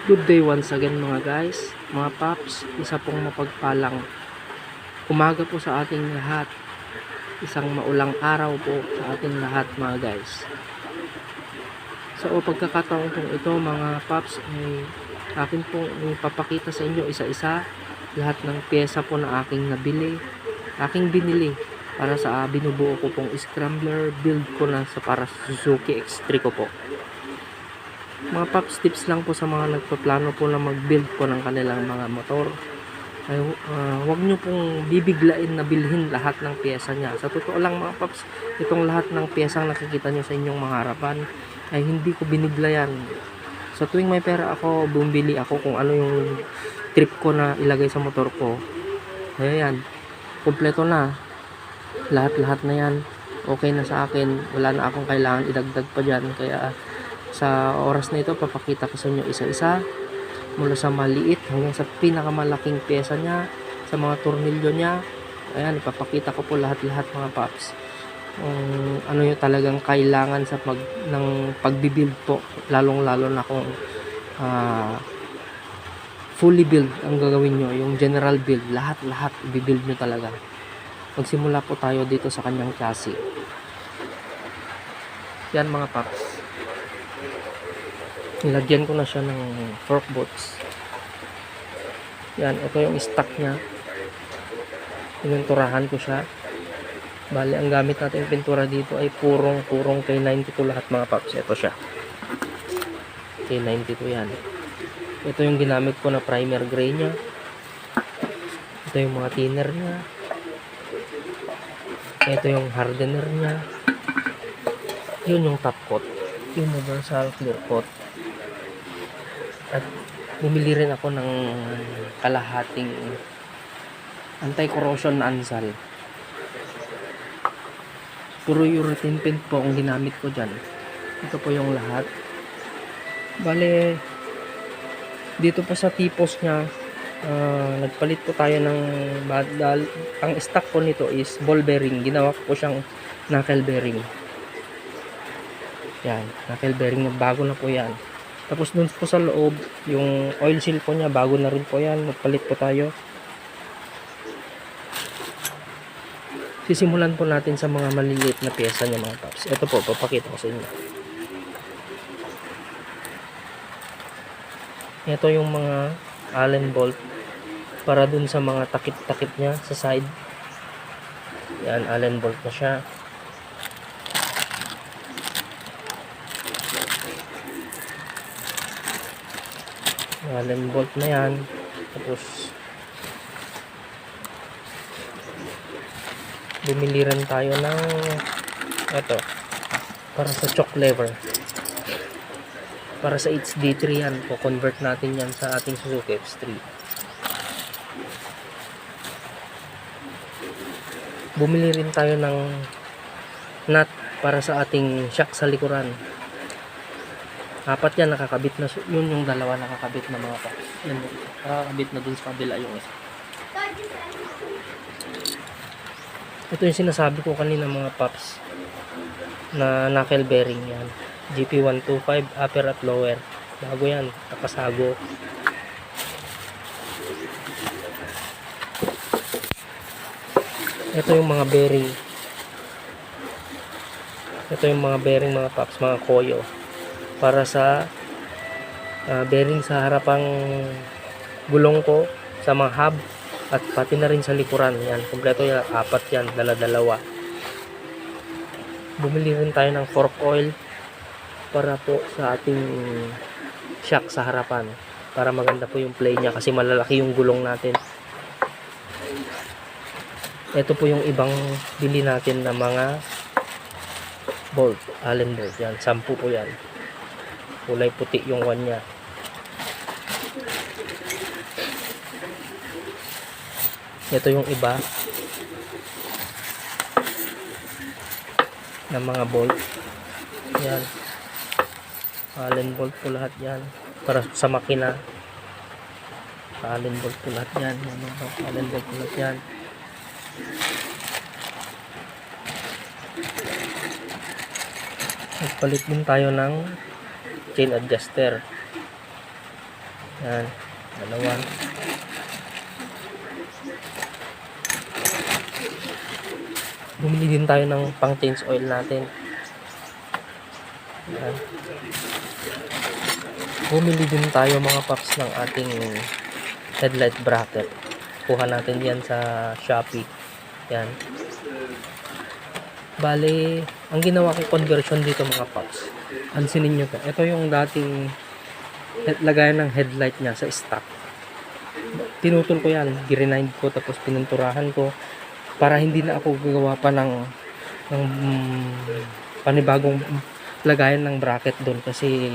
Good day once again mga guys, mga paps, isa pong mapagpalang umaga po sa ating lahat. Isang maulang araw po sa ating lahat mga guys. So pagkakataon pong ito mga paps ay akin pong ipapakita sa inyo isa-isa lahat ng pyesa po na aking binili para sa binubuo ko pong scrambler build ko na para sa Suzuki X3 ko po. Mga paps, tips lang po sa mga nagpaplano po na mag-build po ng kanilang mga motor. Ay, huwag nyo pong bibiglain na bilhin lahat ng pyesa niya. Sa totoo lang mga paps, itong lahat ng pyesang nakikita nyo sa inyong mga harapan ay hindi ko binigla yan. Sa tuwing may pera ako, bumili ako kung ano yung trip ko na ilagay sa motor ko. Ayan, kompleto na. Lahat-lahat na yan. Okay na sa akin. Wala na akong kailangan idagdag pa dyan. Kaya sa oras na ito, papakita ko sa inyo isa-isa mula sa maliit hanggang sa pinakamalaking pyesa niya, sa mga tornilyo niya. Ayan, ipapakita ko po lahat-lahat mga paps. Ano yung talagang kailangan sa ng pagbibuild po, lalong-lalo na kung fully build ang gagawin nyo, yung general build, lahat-lahat i-build nyo talaga. Magsimula po tayo dito sa kanyang chassis. Yan mga paps, nilagyan ko na siya ng fork bolts. Yan, ito yung stock niya. Pininturahan ko siya. Bali, ang gamit natin pintura dito ay purong K92 lahat mga paps. Ito siya, K92 yan. Ito yung ginamit ko na primer gray niya. Ito yung mga thinner niya. Ito yung hardener niya. Yun yung top coat, universal clear coat. At bumili rin ako ng kalahating anti-corrosion na ansal. Puro urethane paint po ang ginamit ko dyan. Ito po yung lahat. Bale, dito po sa tipos nya, nagpalit po tayo ng badal. Ang stock po nito is ball bearing. Ginawa ko po siyang knuckle bearing. Yan, knuckle bearing na bago na po yan. Tapos dun po sa loob, yung oil seal po niya, bago na rin po yan. Magpalit po tayo. Sisimulan po natin sa mga maliliit na pyesa niya mga paps. Ito po, papakita ko sa inyo. Ito yung mga Allen bolt para dun sa mga takip-takip niya sa side. Yan, Allen bolt na siya. Allen bolt na yan. Tapos bumili rin tayo ng ito para sa choke lever, para sa HD3 yan. Po-convert natin yan sa ating Suzuki X3. Bumili rin tayo ng nut para sa ating shock sa likuran. Apat yan nakakabit na, yun yung dalawa nakakabit na mga paps. Yan, nakakabit na dun sa kabila yung isa. Ito yung sinasabi ko kanina mga paps na knuckle bearing yan, GP125 upper at lower. Bago yan, nakasago. Ito yung mga bearing. Ito yung mga bearing mga paps, mga koyo. Para sa bearing sa harapang gulong ko, sa mga hub, at pati na rin sa likuran. Yan, kompleto yan, apat yan, dala-dalawa. Bumili rin tayo ng fork oil para po sa ating shock sa harapan, para maganda po yung play niya kasi malalaki yung gulong natin. Ito po yung ibang bili natin na mga bolt, Allen bolt. Yan, 10 po yan. Kulay puti yung one niya. Ito yung iba ng mga bolt. Yan, Allen bolt po lahat yan. Para sa makina, Allen bolt po lahat yan. Allen bolt po lahat yan. Nagpalit din tayo ng chain adjuster. Yan, dalawa. Bumili din tayo ng pang change oil natin. Yan. Bumili din tayo mga paps ng ating headlight bracket. Kuha natin yan sa Shopee. Yan. Bale, ang ginawa ko conversion dito mga paps. Pansinin nyo to. Ito yung dating lagayan ng headlight niya sa stock. Tinutol ko yan. Girind ko tapos pininturahan ko para hindi na ako gagawa pa ng panibagong lagayan ng bracket doon kasi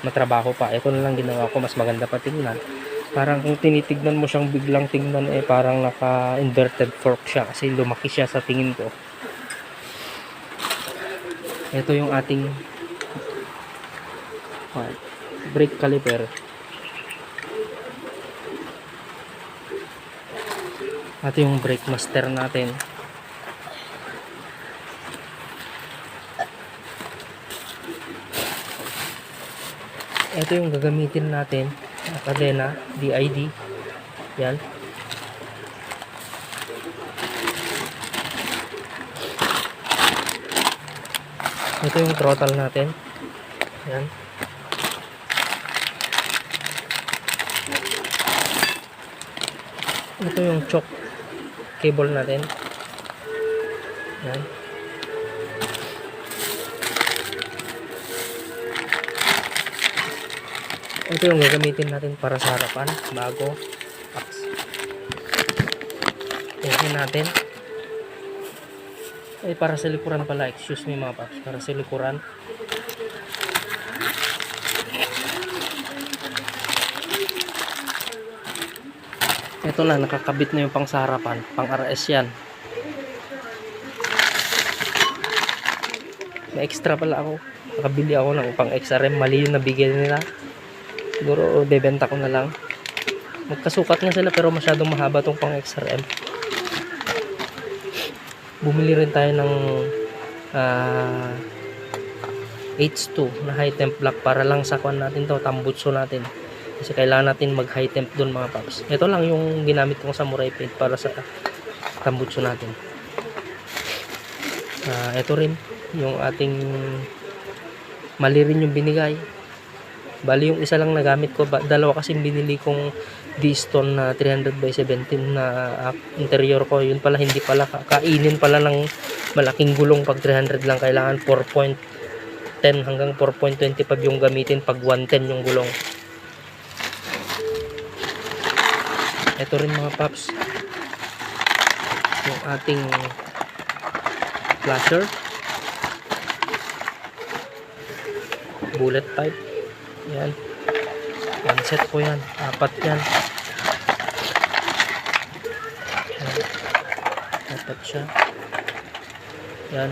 matrabaho pa. Ito na lang ginawa ko, mas maganda pa tingnan. Parang kung tinitignan mo siyang biglang tingnan parang naka inverted fork siya kasi lumaki siya sa tingin ko. Ito yung ating brake caliper. Ito yung brake master natin. Ito yung gagamitin natin na kadena DID. Yan. Ito yung throttle natin. Yan. Ito yung choke cable natin. Yan. Ito yung gagamitin natin para sa harapan bago tingnan natin. Para sa likuran pala, excuse me mga paps, para sa likuran. Ito na, nakakabit na yung pang sa harapan, pang RS yan. May extra pala ako, nakabili ako ng pang XRM, mali yung nabigay nila. Siguro bebenta ko na lang. Magkasukat nga sila pero masyadong mahaba tong pang XRM. Bumili rin tayo ng H2 na high temp block para lang sa kuan natin to, tambutso natin. Kasi kailangan natin mag high temp dun mga paps. Ito lang yung ginamit kong samurai paint para sa tambutso natin. Ito rin yung ating mali rin yung binigay. Bali yung isa lang nagamit ko, dalawa kasi binili kong D-Stone na 300x17 na interior ko. Yun pala, hindi pala kainin pala ng malaking gulong pag 300 lang. Kailangan 4.10 hanggang 4.25 yung gamitin pag 110 yung gulong. Ito rin mga paps, yung ating flasher, bullet type. Yan, one set po yan, 4 yan. Yan, 4 siya. Yan.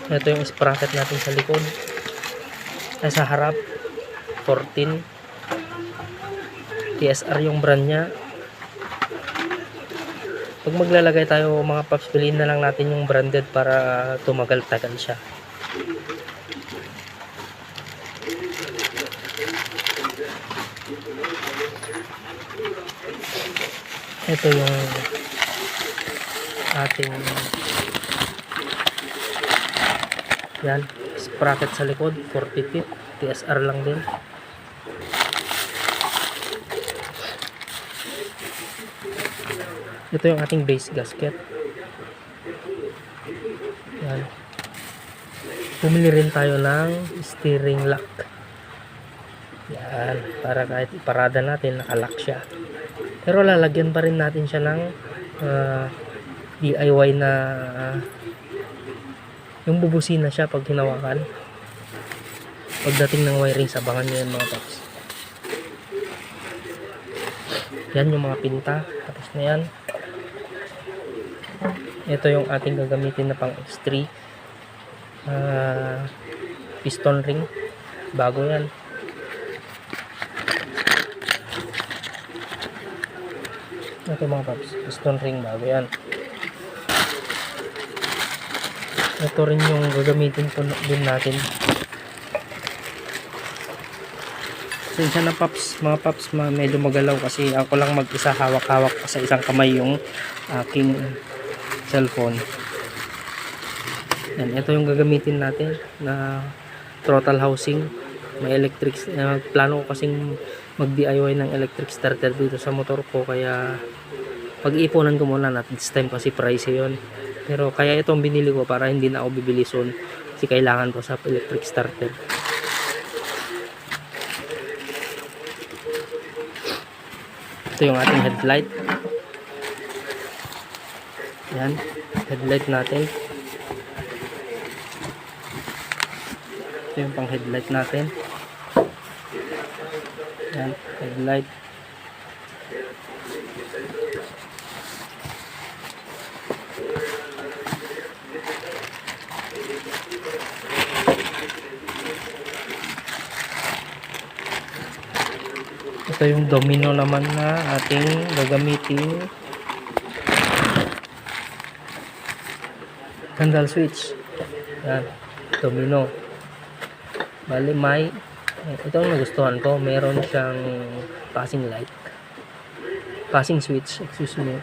Ito yung sprocket natin sa likod, sa harap, 14 TSR yung brand nya. Pag maglalagay tayo mga paps, piliin na lang natin yung branded para tumagal-tagal siya. Ito yung ating yan, sprocket sa likod, 40 feet, TSR lang din. Ito yung ating base gasket. Yan. Pumili rin tayo ng steering lock. Yan, para kahit iparada natin, nakalock siya. Pero lalagyan pa rin natin siya ng DIY na yung bubusina siya pag hinawakan. Pagdating ng wiring, sabangan nyo yan mga paps. Yan yung mga pinta. Tapos na yan. Ito yung ating gagamitin na pang X3 piston ring, bago yan. Ito mga paps, piston ring, bago yan. Ito rin yung gagamitin po din natin. Pasensya na paps, mga paps, medyo magalaw kasi ako lang mag-isa, hawak-hawak pa sa isang kamay yung aking cellphone. Yan, ito yung gagamitin natin na throttle housing. May electric, plano ko kasing mag-DIY ng electric starter dito sa motor ko, kaya pag-iipunan ko muna, at this time kasi price yun. Pero kaya itong binili ko para hindi na ako bibili soon kasi kailangan ko sa electric starter. Ito yung ating headlight. Yan, headlight natin. Ito yung pang headlight natin. Yan, headlight. Ito yung domino naman na ating gagamitin. Handle switch. Yan, domino. Bali may, ito ang nagustuhan ko, meron siyang passing light, passing switch, excuse me.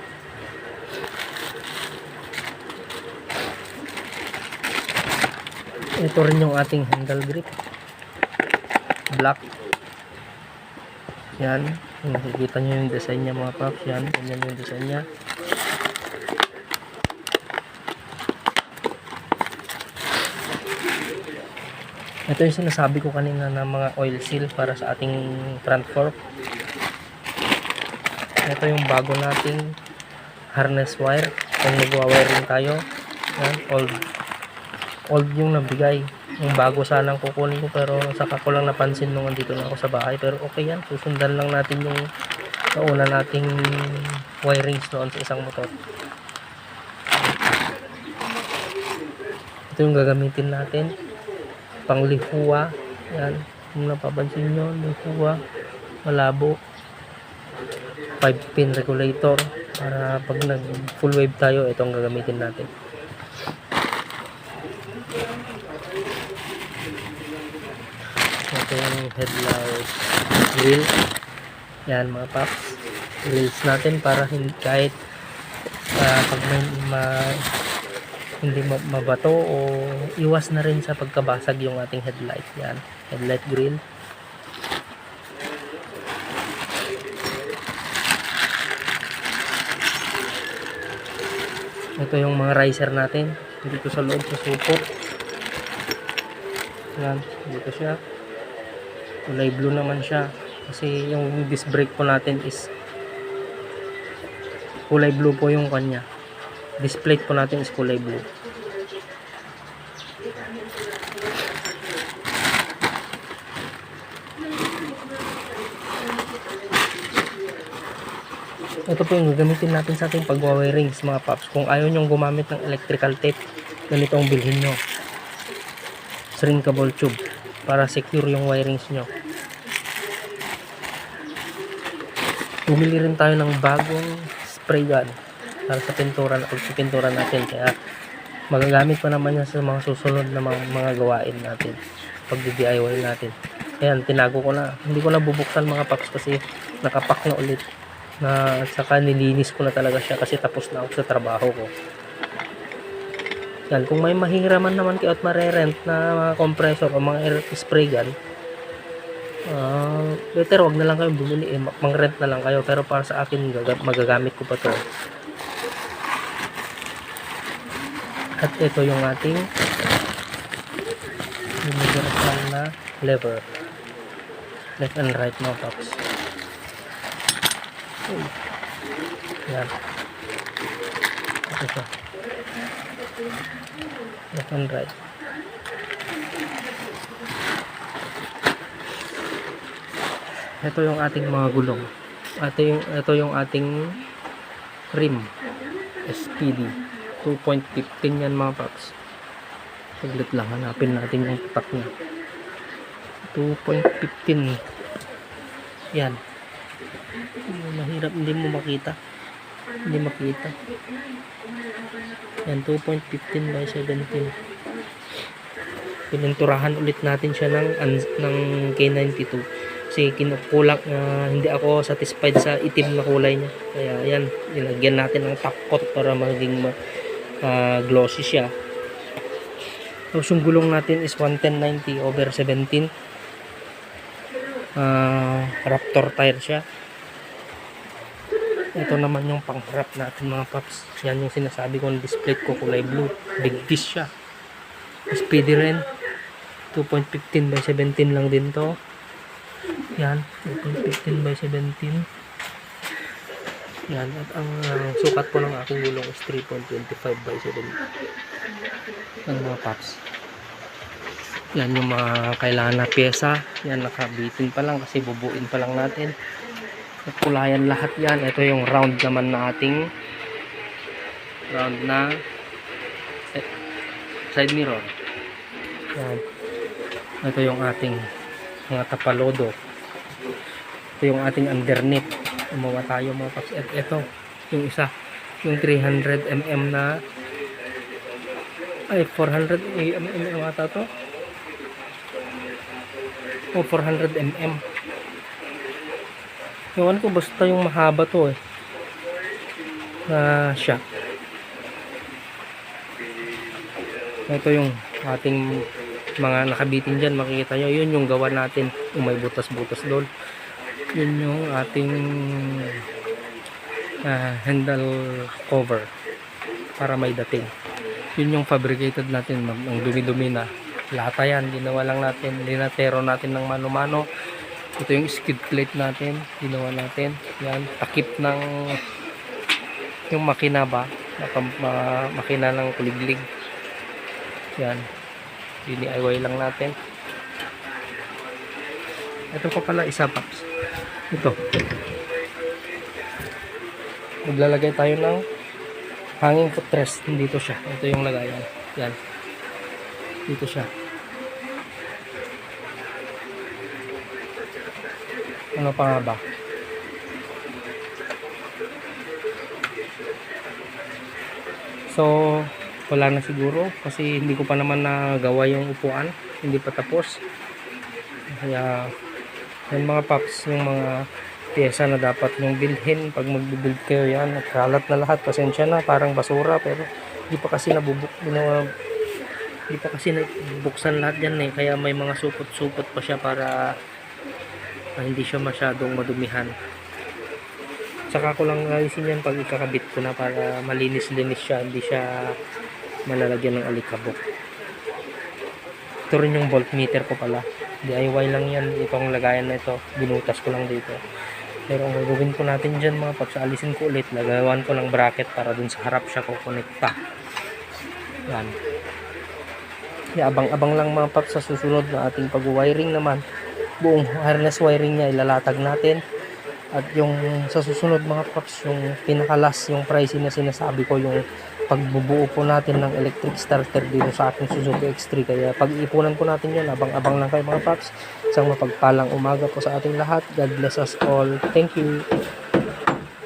Ito rin yung ating handle grip, black. Yan, nakikita nyo yung design niya mga paps. Yan, ganyan yung design niya. Ito yung sinasabi ko kanina na mga oil seal para sa ating front fork. Ito yung bago nating harness wire kung nagwa-wiring tayo. Yan, old yung nabigay. Yung bago sanang kukunin ko, pero saka ko lang napansin nung andito na ako sa bahay. Pero okay yan, susundan lang natin yung nauna nating wirings noon sa isang motor. Ito yung gagamitin natin, pang lihuwa. Yan, kung napapansin nyo, lihuwa, malabo, 5-pin regulator para pag nag full wave tayo, itong gagamitin natin. Ito yung headlight grill. Yan mga paps, grills natin para kahit pag hindi mabato o iwas na rin sa pagkabasag yung ating headlight. Yan, headlight grill. Ito yung mga riser natin dito sa loob sa support. Yan, dito siya. Kulay blue naman siya kasi yung disc brake po natin is kulay blue po yung kanya. Disc plate po natin is kulay blue. Ito po yung gagamitin natin sa ating pag-wirings mga paps. Kung ayaw nyong gumamit ng electrical tape, ganito ang bilhin nyo, shrinkable tube para secure yung wirings nyo. Bumili rin tayo ng bagong spray gun para sa pintura natin, kaya magagamit pa naman yan sa mga susunod na mga gawain natin pag DIY natin. Ayan, tinago ko na, hindi ko na bubuksan mga paps kasi nakapak na ulit, na at saka nilinis ko na talaga siya kasi tapos na ako sa trabaho ko. Yan, kung may mahiraman naman kayo at marerent na mga compressor o mga air spray gun, better wag na lang kayo bumili, mang-rent na lang kayo. Pero para sa akin, magagamit ko pa to. At ito yung ating universal na lever, left and right mga paps. Yan, ito siya, left and right. Ito yung ating mga gulong. Ito yung ating rim, SPD 2.15 yan mga paps. Saglit lang, hanapin natin yung tatak niya. 2.15 yan. Mahirap, hindi mo makita. Hindi makita. Yan, 2.15 by 17. Pininturahan ulit natin siya ng K92. Kasi kinukulang, hindi ako satisfied sa itim na kulay niya. Kaya yan, nilagyan natin ng top coat para maging glossy siya. Tapos yung gulong natin is 110/90/17. Raptor tire siya. Ito naman yung pangharap natin mga paps. Yan yung sinasabi ko ng display ko, kulay blue. Big disc siya. Speedy rin. 2.15 by 17 lang din to. Yan, 2.15 by 17. Yan, at ang sukat po ng aking gulong is 3.25 by 17. Yan mga paps. Yan yung mga kailangan na pyesa. Yan, nakabitin pa lang kasi bubuin pa lang natin. Kulayan lahat yan. Ito yung round naman na ating side mirror. Yan. Ito yung ating mga tapalodo. Ito yung ating underneath. Umawa tayo mga paps. At ito yung isa, yung 300mm na 400mm ata to. 400mm. Ewan ko, basta yung mahaba to na shock. Ito yung ating mga nakabitin dyan, makikita nyo, yun yung gawa natin, yung may butas-butas doon. Yun yung ating handle cover para may dating. Yun yung fabricated natin, ang dumi-dumi na lata yan, ginawa lang natin, linatero natin ng mano-mano. Ito yung skid plate natin, ginawa natin. Yan, takip ng yung makina ba, makina ng kuliglig. Yan, DIY lang natin. Ito pa pala isa paps. Ito, maglalagay tayo ng hanging footrest. Dito siya, ito yung lagayan. Yan, dito siya. Ano pa nga ba? So, wala na siguro kasi hindi ko pa naman nagawa yung upuan, hindi pa tapos. Kaya yung mga paps, yung mga pyesa na dapat yung bilhin pag magbibuild kayo, yan, nakalat na lahat, pasensya na, parang basura, pero hindi pa kasi nabubuksan lahat yan kaya may mga supot-supot pa siya para hindi siya masyadong madumihan. Saka ko lang ayusin yan pag ikakabit ko na para malinis-linis siya, hindi siya malalagyan ng alikabok. Ito rin yung voltmeter ko pala, DIY lang yan, itong lagayan na ito, binutas ko lang dito. Pero ang gagawin ko natin dyan mga paps, alisin ko ulit, lagawan ko ng bracket para dun sa harap siya kukonekta. Yan. Abang-abang lang mga paps sa susunod na ating pag-wiring naman. Buong harness wiring niya ilalatag natin. At yung sa susunod mga paps, yung pinakalas, yung pricing na sinasabi ko, yung pagbubuo po natin ng electric starter dito sa ating Suzuki X3. Kaya pag-ipunan po natin yan, abang-abang lang kayo mga paps. Isang mapagpalang umaga po sa ating lahat. God bless us all. Thank you.